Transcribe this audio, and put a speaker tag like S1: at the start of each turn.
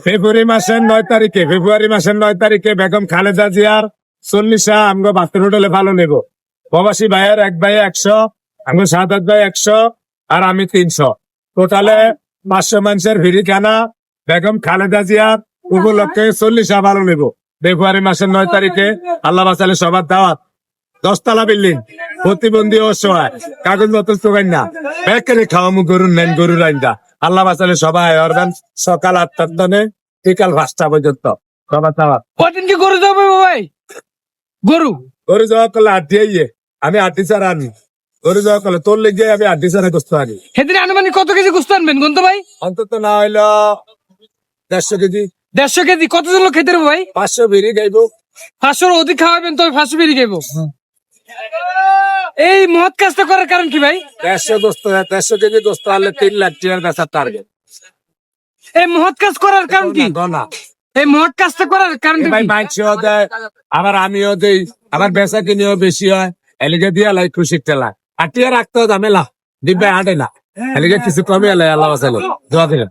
S1: ফেব্রুয়ারি মাসের 9 তারিখে বেগম খালেদা জিয়ার 40 আমগো বাহাত্তর হোটেলে ভালো নেব। প্রবাসী ভাইয়ের এক ভাই 100, আমগো সাদাত ভাই 100 আর আমি 300, টোটালে 500 মানুষের ভিড়ি খানা বেগম খালেদা জিয়ার উপলক্ষে 40 ভালো নেব। ফেব্রুয়ারি মাসের 9 তারিখে আল্লাহ বাঁচালে সবার দাওয়াত। 10 তলা বিল্ডিং, প্রতিবন্ধী অসহায়, কাগজ মতন চোখাই না, বেকারে খাওয়ামু গরুর নেন গরুর আইন্দা। আল্লাহ বাঁচালে সবাই অরবেন সকাল 8টার দনে বিকাল 5টা পর্যন্ত সবার দাওয়াত।
S2: কদিন কি গরু যাবে ভাই? গরু
S1: গরু যাওয়া করলে আড্ডি আমি আড্ডি ছাড়া আনি। গরু যাওয়া করলে তোর লেগে আমি আড্ডি ছাড়া গোস্ত আনি।
S2: সেদিন আনুমানিক কত কেজি গোস্ত আনবেন গন্ত ভাই?
S1: অন্তত না হইল 150 কেজি।
S2: 150 কেজি? কতজন লোক খেতে দেবো ভাই?
S1: 500 বিড়ি গাইব।
S2: 500 অধিক খাওয়াবেন তবে 500 বেরিয়ে গেবো। এই মহৎ কাজটা করার কারণ কি ভাই?
S1: 150 কেজি গোস্ত আনলে 3 লাখ টাকার বেচার টার্গেট।
S2: এই মহৎ কাজ করার কারণ কি?
S1: গনা
S2: এই মহৎ কাজটা করার কারণ
S1: ভাই মাইছিও দেয়, আবার আমিও দেই, আবার বেচা কিনিও বেশি হয়। এলিগে দিয়া লাই খুশি টেলা আর টিয়া রাখতে ঝামেলা দিব্যাই আটে না। এলিগে কিছু কমে এলাই আল্লাহ বাঁচালো দোয়া দিলেন।